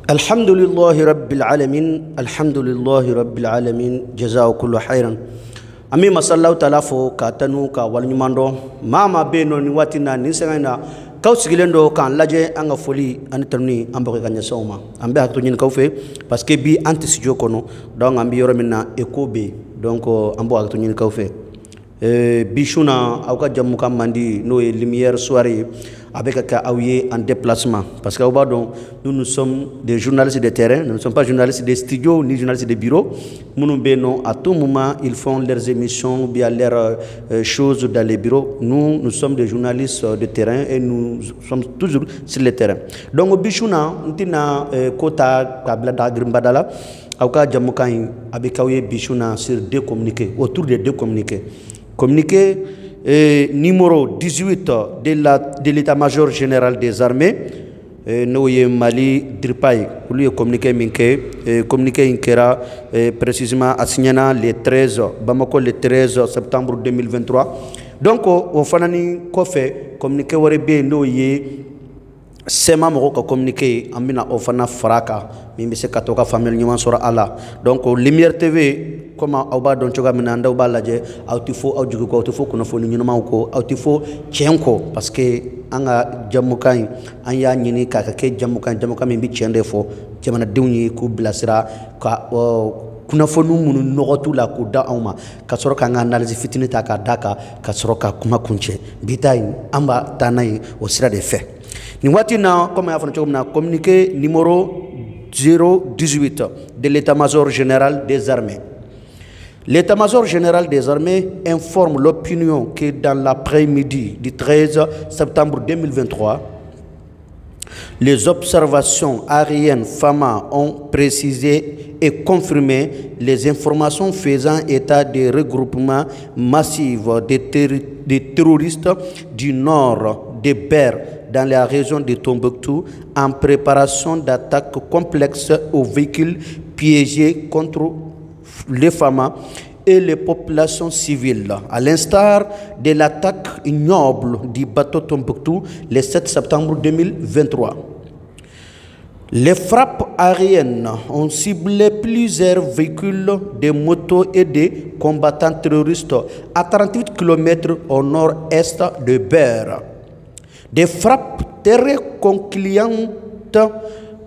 Alhamdulillahi Rabbil Alamin, Alhamdulillahi Rabbil Alamin, Jazakallahu khairan. Ami masallahu ta'ala fo ka tanu ka walnyumando mama be no ni watina ni sengana kaw sigilendo kan laje anga foli an tarni ambo ka nyasoma ambe hakto nyin kaw fe parce que bi anti studio kono donc ambi yoro minna ekobe donc ambo hakto nyin kaw fe bichuna awka jamu kam mandi no lumière soirée avec Aouye en déplacement. Parce qu'au bas, nous sommes des journalistes de terrain, nous ne sommes pas journalistes de studio ni journalistes de bureau. Nous, à tout moment, ils font leurs émissions, bien leurs choses dans les bureaux. Nous sommes des journalistes de terrain et nous sommes toujours sur le terrain. Donc, Bichouna, nous avons Kota, Kablada, Grimbadala, Aouka Djamoukaï, avec Aouye Bichouna sur deux communiqués, autour de deux communiqués. Communiqué numéro 18 de l'état-major général des armées, Noye Mali Dirpaï, lui communiqué Inkera, précisément à Signana le 13, Bamako le 13 septembre 2023. Donc, au Fanani Kofe, communiqué Warebe Noye. Sema moko communiqué amina ofana faraka mimi se katoka famille nyuma sora ala donc lumière tv comment awba don choga mina ndaw balaje awtifo awjugo ko awtifo kuno fo nyuma ko awtifo chenko parce que anga jamukan anya nyini kaka ke jamukan mimbi chende fo jamana dewni ku blasira ka kuna fo numunu nogotu la ku da awma ka soro ka analyse fitini ta ka daka ka soro ka kuma kunche bitay amba tanay au sira des faits. Nous avons communiqué numéro 018 de l'état-major général des armées. L'état-major général des armées informe l'opinion que dans l'après-midi du 13 septembre 2023, les observations aériennes FAMA ont précisé et confirmé les informations faisant état des regroupements massifs des terroristes du nord de Ber dans la région de Tombouctou en préparation d'attaques complexes aux véhicules piégés contre les femmes et les populations civiles, à l'instar de l'attaque ignoble du bateau Tombouctou le 7 septembre 2023. Les frappes aériennes ont ciblé plusieurs véhicules, des motos et des combattants terroristes à 38 km au nord-est de Ber. Des frappes très concluantes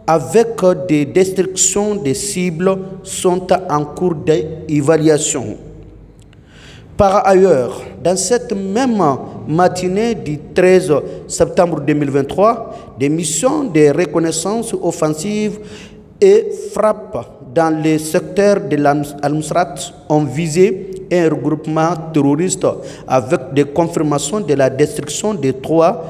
avec des destructions de cibles sont en cours d'évaluation. Par ailleurs, dans cette même matinée du 13 septembre 2023, des missions de reconnaissance offensive et frappe dans le secteur de l'Al-Nusrat ont visé un regroupement terroriste avec des confirmations de la destruction de 3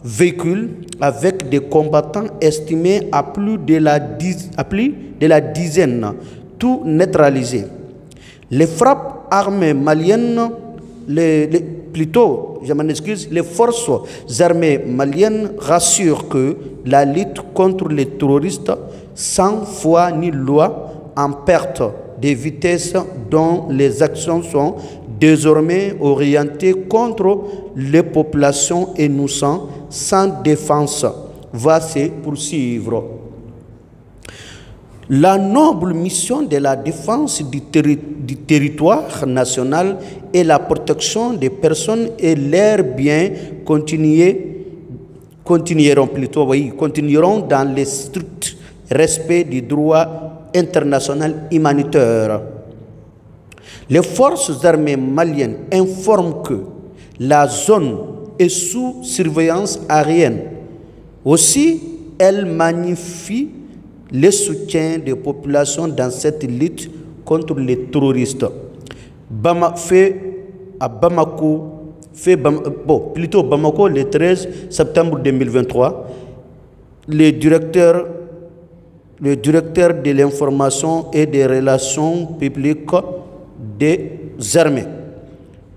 véhicules avec des combattants estimés à plus de la dizaine, tout neutralisés. Les frappes armées maliennes, les forces armées maliennes rassurent que la lutte contre les terroristes sans foi ni loi en perte de vitesse dont les actions sont désormais orientées contre les populations innocentes sans défense va se poursuivre. La noble mission de la défense du territoire national et la protection des personnes et leurs biens continueront dans le strict respect du droit international humanitaire. Les forces armées maliennes informent que la zone est sous surveillance aérienne. Aussi, elles magnifient le soutien des populations dans cette lutte contre les terroristes. Bamako le 13 septembre 2023, le directeur de l'information et des relations publiques des armées,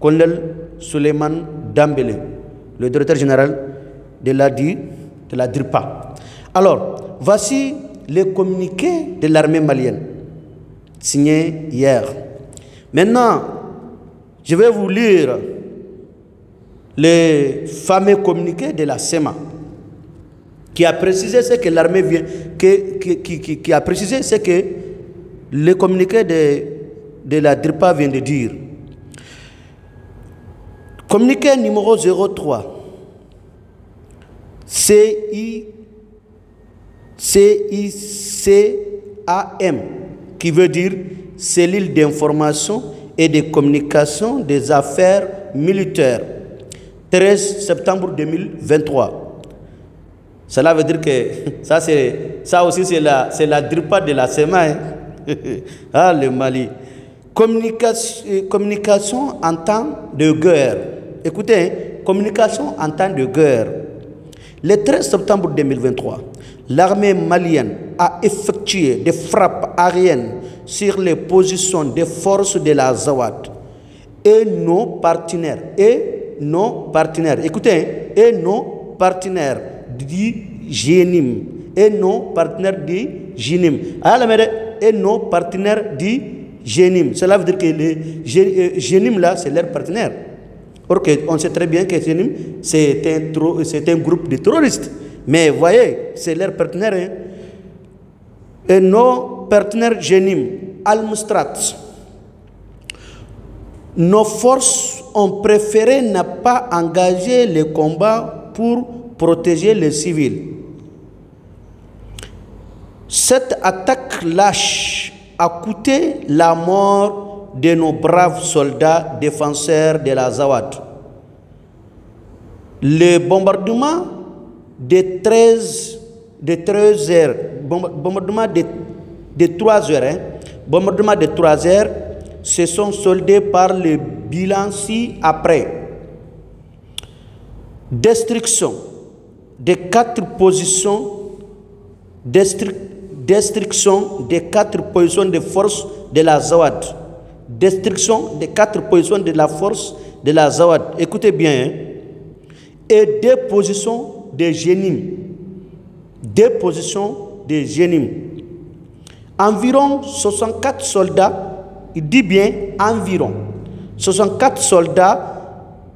colonel Suleiman Dambélé, le directeur général de la DIRPA. Alors, voici les communiqués de l'armée malienne, signés hier. Maintenant, je vais vous lire les fameux communiqués de la SEMA. qui a précisé ce que l'armée vient, qui a précisé ce que le communiqué de la DRPA vient de dire. Communiqué numéro 03. CICAM, qui veut dire Cellule d'information et de communication des affaires militaires, 13 septembre 2023. Cela veut dire que ça aussi c'est la DRPA de la SEMA. Hein? Ah, le Mali. Communication en temps de guerre. Écoutez, hein? Communication en temps de guerre. Le 13 septembre 2023, l'armée malienne a effectué des frappes aériennes sur les positions des forces de la Zawad et nos partenaires. Écoutez, hein? Et nos partenaires du GENIM. Et nos partenaires du GENIM. Et nos partenaires du GENIM. Cela veut dire que le GENIM là, c'est leur partenaire. Or on sait très bien que GENIM, c'est un groupe de terroristes. Mais voyez, c'est leur partenaire. Hein? Et nos partenaires GENIM, Al-Mustrat, nos forces ont préféré ne pas engager le combat pour protéger les civils. Cette attaque lâche a coûté la mort de nos braves soldats défenseurs de la Zawad. Le bombardement de 3 heures, bombardement de 3 heures, hein, bombardement de 3 heures se sont soldés par le bilan ci-après. Destruction de 4 positions, destruction de 4 positions de force de la Zawad. Destruction de 4 positions de la force de la Zawad. Écoutez bien. Hein? Et 2 positions de GENIM. 2 positions de GENIM. Environ 64 soldats, il dit bien environ, 64 soldats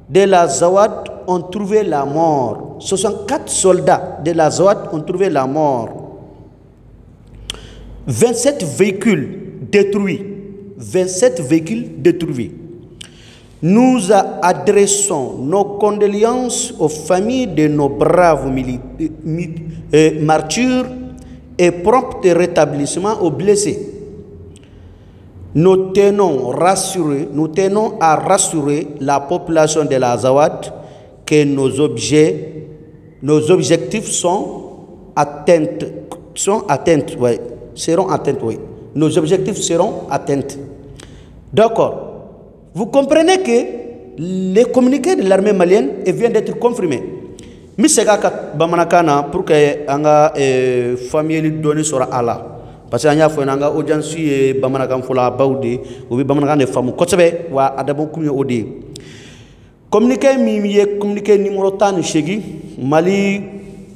de la Zawad ont trouvé la mort. 64 soldats de la Zawad ont trouvé la mort. 27 véhicules détruits. 27 véhicules détruits. Nous adressons nos condoléances aux familles de nos braves martyrs et prompt rétablissement aux blessés. Nous tenons à rassurer la population de la Zawad que nos objectifs seront atteints. Nos objectifs seront atteints. D'accord. Vous comprenez que les communiqués de l'armée malienne vient d'être confirmés. Misega kat bamanakana pour que anga famille donné sera Allah. Parce que anya fo nanga audience bamanakan fola bawde ou bamanakan de famu kotebe wa adabo kumyo odi. Communiqué communiqué numéro 10 shegi Mali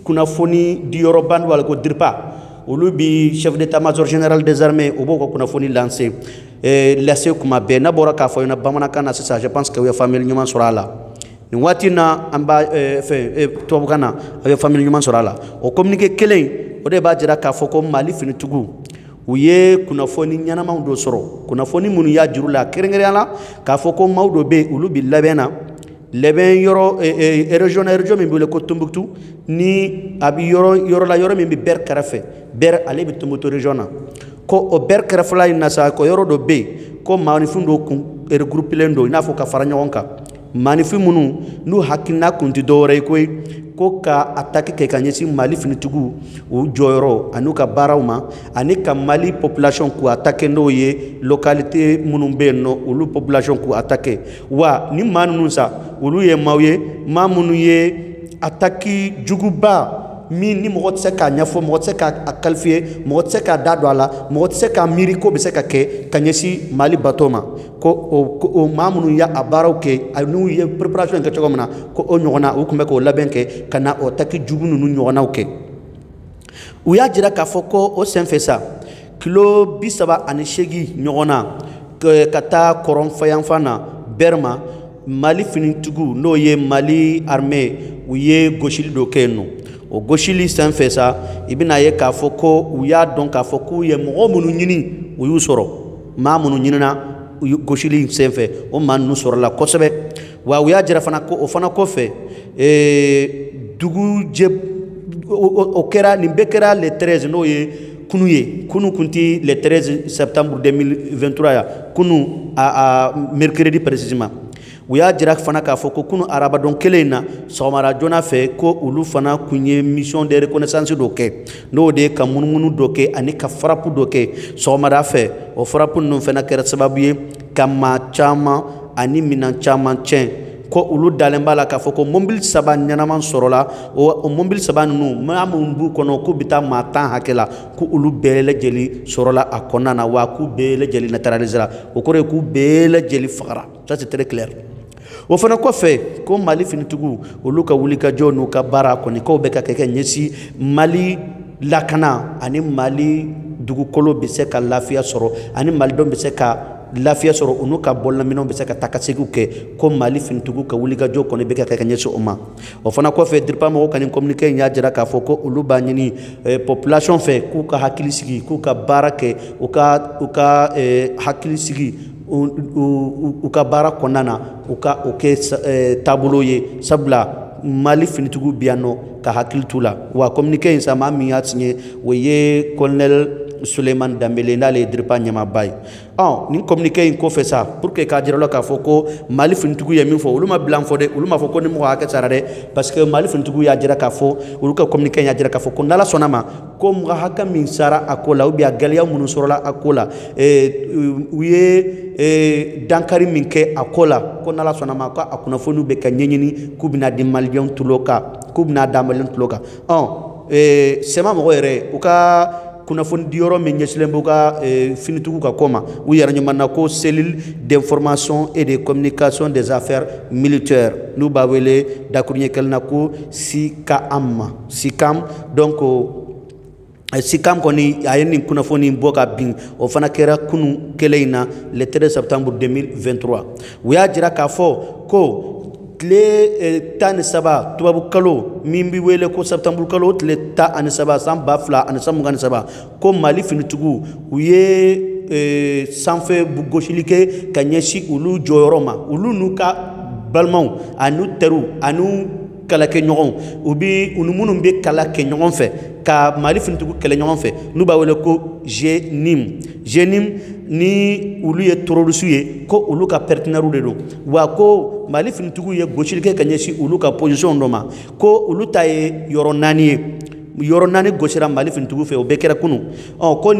kuna foni di Yoroban wala ko DRPA. Olubi chef d'état-major général des armées au boko kuna foni lancé laissé kuma be na bora ka fo na bamanakana c'est ça je pense que ya famille nyuma sera là. Ni watina amba tobukana avec famille nyuma sera là. O communiqué kelen o de ba jira ka fo ko Mali fini tugu uye kuna foni nyana mawdo soro kuna foni munu ya jurula kerengere la ka fo ko mawdo be ulubi labena leben yoro région min bule ko Tombouctou ni abi yoro la yoro min bi ber karafe ber ale bi Tombouctou region ko o ber karafe la inasa ko yoro do be ko manifundo ko regrouper lendo ina fo ka faranya wonka manifu munu nu hakina kunti dore ko ka attaque ke kanyesi Mali fini tugu o joyoro anuka barawma anika Mali population ku attaque ndo ye localité munumbe no ulu population ku attaque wa ni manu sa ulu ye mawye mamunu ye attaque juguba min ni mo tse ka nyafo mo tse ka qualifier mo tse ka dadwala mo tse ka miriko be se ka ke kanyesi Mali batoma ko o mamunu ya abaraw ke anu ye préparation ke chogomna ko o nyogona o kumbe ko labenke kana o taki jugunu nu nyogona ke u ya jira ka foko o senfesa kilo bisaba ani shegi nyogona kata koron fayanfana berma Mali finitugu no ye Mali armée u ye goshili do keno o goshili sanfɛ sa i bɛna ye k'a fɔ ko u y'a dɔn k'a fɔ k'u ye mɔgɔ minnu ɲini u y'u sɔrɔ maa minnu ɲinina goshili senfɛ o maa ninnu sɔrɔla kosɛbɛ wa u y'a jira fana ko o fana kɔfɛ dugu jɛ o kɛra nin bɛɛ kɛra le 13 n'o ye kunu ye kunu kun ti le 13 septembre 2023 ya kunu a mercredi précisément u y'a jira fana k'a fɔ ko kunu arabadon kelen in na sɔgɔmara joona fɛ ko olu fana kun ye mission de reconnaissance dɔ kɛ n'o de ye ka munumunu dɔ kɛ ani ka frappe dɔ kɛ sɔgɔmada fɛ o frappe ninnu fana kɛra sababu ye ka maa caman ani minɛn caman tiɲɛ ko olu dalen b'a la k'a fɔ ko mobili saba ɲɛnaman sɔrɔla o mobili saba ninnu maa minnu b'u kɔnɔ k'u bɛ taa maa 10 hakɛ la ko olu bɛɛ lajɛlen sɔrɔla a kɔnɔna na wa k'u bɛɛ lajɛlen neutralisera o kɔrɔ ye k'u bɛɛ lajɛlen fagara ça c'est très clair o fana kɔfɛ ko Mali finitigiw olu ka wulikajɔ n'u ka baara kɔni k'o bɛ ka kɛ ɲɛsin Mali lakana ani Mali dugukolo bɛ se ka lafiya sɔrɔ ani malidenw bɛ se ka lafiya sɔrɔ u n'u ka bɔlɔminɛnw bɛ se ka taa ka segin kɛ ko Mali finitigiw ka wulikajɔ kɔni bɛ ka kɛ ɲɛsin o ma o fana kɔfɛ DIRPA mɔgɔw ka nin communiqué in y'a jira k'a fɔ ko olu b'a ɲini population fɛ k'u ka hakili sigi k'u ka baara kɛ u ka hakili sigi u ka baara kɔnɔna na u ka o kɛ taabolo ye sabula Mali finitigiw bɛ yan nɔ ka hakili t'u la wa communiqué in sa maa min y'a signé o ye colonel Suleiman Dambele n'ale ye DIRPA ɲɛmaaba ye nin communiqué in kɔfɛ sa pour que k'a jira la k'a fɔ ko Mali finitigiw ye min fɔ olu ma bila fɔ dɛ olu ma fɔ ko ni mɔgɔ hakɛ sara dɛ parce que Mali finitigiw y'a jira k'a fɔ olu ka communiqué in y'a jira k'a fɔ ko n'Ala sɔnna ma ko mɔgɔ hakɛ min sara a ko la ou bien a gɛlɛya minnu sɔrɔla a ko la u ye dankari min kɛ a ko la ko n'Ala sɔnna ma ko a kunnafoniw bɛ ka ɲɛɲini k'u bɛna di maliyɛnw tulo kan k'u bɛna da maliyɛnw tulo kan sɛma mɔgɔ yɛrɛ u ka kunnafoni di yɔrɔ min ɲɛsilen b'u ka finitigiw ka ko ma u yɛrɛ ɲuman na ko cellule d'information et de communication des affaires militaires n'u b'a wele dakuruɲɛ kelen na ko SICAM donc SICAM kɔni a ye nin kunnafoni bɔ ka bin o fana kɛra kunu kelen in na le 13 septembre 2023 u y'a jira k'a fɔ ko tile 17 tubabu kalo min bɛ wele ko septembre kalo o tile 17 san 2023 ko Mali finitigiw u ye sanfɛ gosili kɛ ka ɲɛsin olu jɔyɔrɔ ma olu n'u ka balimaw ani teriw ani kala kɛ ɲɔgɔn u ni minnu bɛ kala kɛ ɲɔgɔn fɛ ka Mali finitigiw kɛlɛ ɲɔgɔn fɛ n'u b'a wele ko GNIM ni olu ye terroriste ye ko olu ka partenaire de don wa ko Mali finitigiw ye gosili kɛ ka ɲɛsin olu ka position dɔ ma ko olu ta ye yɔrɔ 4 ye yɔrɔ 4 gosira Mali finitigiw fɛ o bɛɛ kɛra kunu ko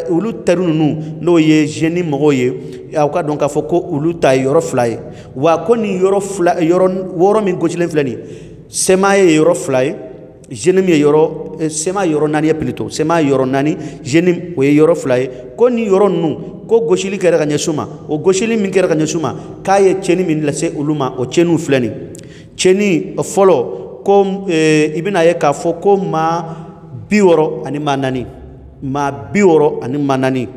olu teri ninnu n'o ye GNIM mɔgɔw ye aw ka dɔn k'a fɔ ko olu ta ye yɔrɔ 2 ye wa ko nin yɔrɔ 6 min gosilen filɛ nin SEMA ye yɔrɔ 2 ye GNIM ye SEMA yɔrɔ 4 ye plutôt SEMA yɔrɔ 4 GNIM o ye yɔrɔ 2 ye ko nin yɔrɔ ninnu ko gosili kɛra ka ɲɛsin ma o gosili min kɛra ka ɲɛsin ma k'a ye tiɲɛni min lase olu ma o tiɲɛniw filɛ nin tiɲɛni fɔlɔ ko i bɛna ye k'a fɔ ko maa 60 ani maa 4 maa 60 ani maa 4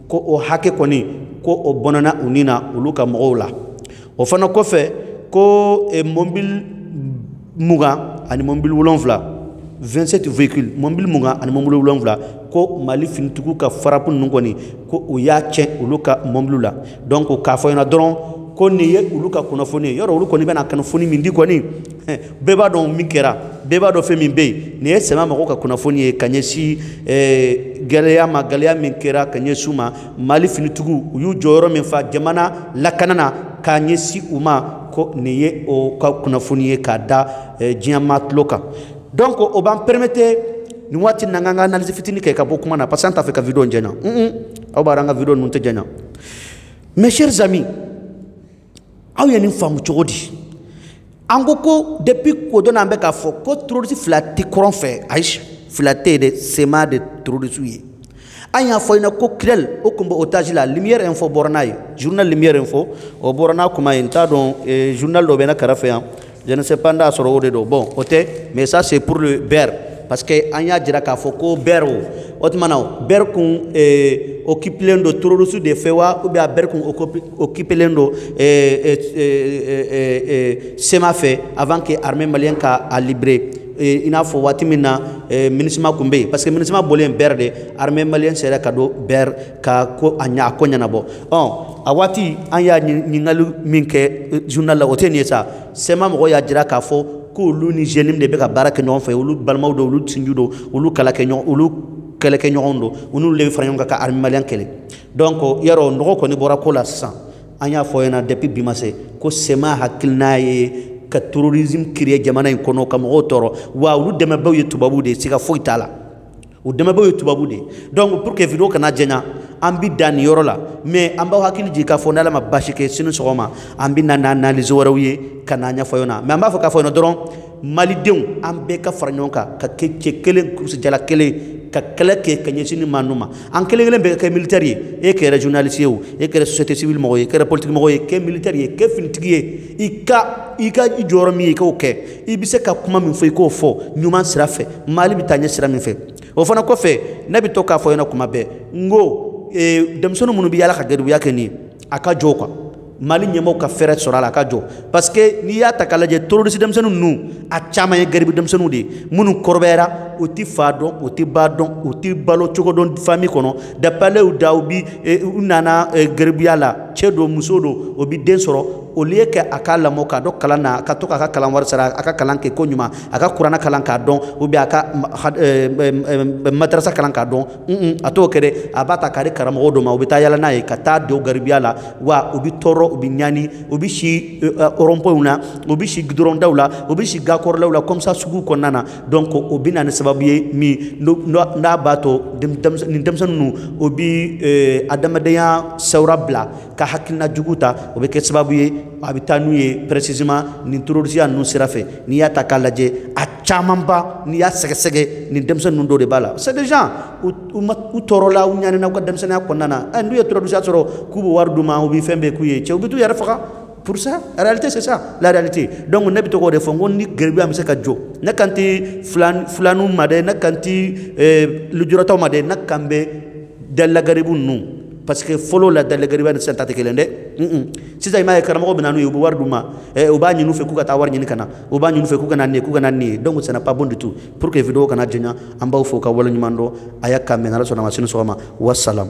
ko o hakɛ kɔni ko o bɔnna u ni na olu ka mɔgɔw la o fana kɔfɛ ko mobile 20 ani mobile 7 27 véhicules mobile 20 ani mobile 7 ko Mali finitigiw ka frappe ninnu kɔni ko u y'a tiɲɛ olu ka mobile la donc k'a fɔ ɲɛna dɔrɔn ko nin ye olu ka kunnafoni ye yɔrɔ olu kɔni bɛna kunnafoni min di kɔni bɛɛ b'a dɔn min kɛra bɛɛ b'a dɔn fɛn min bɛ yen nin ye sɛmɛ mɔgɔw ka kunnafoni ye ka ɲɛsin gɛlɛya min kɛra ka ɲɛsin u ma Mali finitigiw u y'u jɔyɔrɔ min fa jamana lakana na k'a ɲɛsin u ma ko nin ye o ka kunnafoni ye k'a da diɲɛ maa tulo kan donc o b'an permettre nin waati na an ka analyse fitinin kɛ ka bɔ kuma na parce que an t'a fɛ ka vidéo in janya aw b'a dɔn an ka vidéo ninnu tɛ janya mes chers amis aw ye nin faamu cogo di an ko depuis k'o dɔn an bɛ k'a fɔ ko terroriste fila tɛ kɔrɔn fɛ ayi fila tɛ yen dɛ SEMA de terroriste ye an y'a fɔ ɲɛna ko Kirel o tun bɛ otage la Lumière Info bɔra n'a ye journal Lumière Info o bɔra n'a kuma ye n t'a dɔn journal dɔ bɛ ne kɛrɛfɛ yan je ne sais pas n'a sɔrɔ o de don bon o tɛ mais ça c'est pour le BER parce que an y'a jira k'a fɔ ko BER o tuma na BER kun occupelen do terroriste de fɛ wa ou bien a BER kun occupelen do SEMA fɛ avant que armée malienne ka a libérer ina fo wati minna minisma kumbe parce que minisma bolen berde armée malien sera kado ber ka ko anya ko nyana bo a wati an ya nyingalu minke journal la oteni sa sema mo ya jira ka fo ko lu ni jenim de be ka baraka nyon fa ulu balmaw do ulu tinjudo ulu kala ke nyon ulu kala ke nyon do ulu le franyon ka armée malien kele donc yaro ndo ko ni bora ko la san anya fo yana depuis bimase ko sema hakilna ye ka terrorisme créé jamana in kono kam otoro wa ulu dema baw yetubabu de sika foitala u dema baw yetubabu de donc pour que vidéo kana jenya ambi dan yoro la mais amba hakili ji ka fo nala ma bashike sinu sogoma ambi na analyse warawiye kana nya foyona mais amba fo ka foyona doron malidenw ambe ka farnyonka ka ke kelen kursi jala kele ka kala ke kanyesini manuma an kelen be ka militaire e ke journaliste e ke société civile mo e ke politique mo e ke militaire e ke finitigie ika ijoro mi ka oke ibise ka kuma min fo ko fo nyuma sirafe mali bitanye sira min fe o fana ko fe nabi to ka fo yana kuma be ngo demsono munu bi yala ka gadu yakeni aka joka mali nyemo ka fere sorala ka jo parce que ni ya takalaje terroriste demsenu nu a chama ye garibi demsenu de munu korbera oti fadon oti badon oti balo chogodon famille kono da pale u dawbi unana garibi yala chedo musodo obi den soro o lieu que akala moka do kalana ka to ka kalan war sara aka kalan ke konyuma aka qur'ana kalan ka don obi aka madrasa kalan ka don ato kede abata kare karamo do ma obi ta yala nay ka ta do garibi yala wa obi toro obi nyani obi shi rompo una obi shi gidron dawla obi shi gakor lawla comme ça sugu konana donc obi na sababu mi na bato dem nu obi adamadaya sawrabla ka hakina juguta obi ke sababu abitanu ye précisément ni terroriste nu sirafe ni ya takalaje a chamamba ni ya sege ni dem nu do de bala c'est des gens ou torola ou nyani na ko dem na konana ndu ye terroriste soro kubo warduma obi fembe kuye bitu yara faka pour ça la réalité c'est ça la réalité donc on habite ko de fongo ni gerbi am se ka jo na kanti flanu made na kanti lu jurata made na kambe dalla garibu nu parce que follow la dalla garibu na santa tekelende si ça ima karamo binanu yobu warduma o ba nyinu fe ku kata war nyini kana o ba nyinu fe ku kana ni donc ça n'a pas bon du tout pour que vidéo kana jenya amba fo ka wala nyumando ayaka menala sona masinu soma wassalam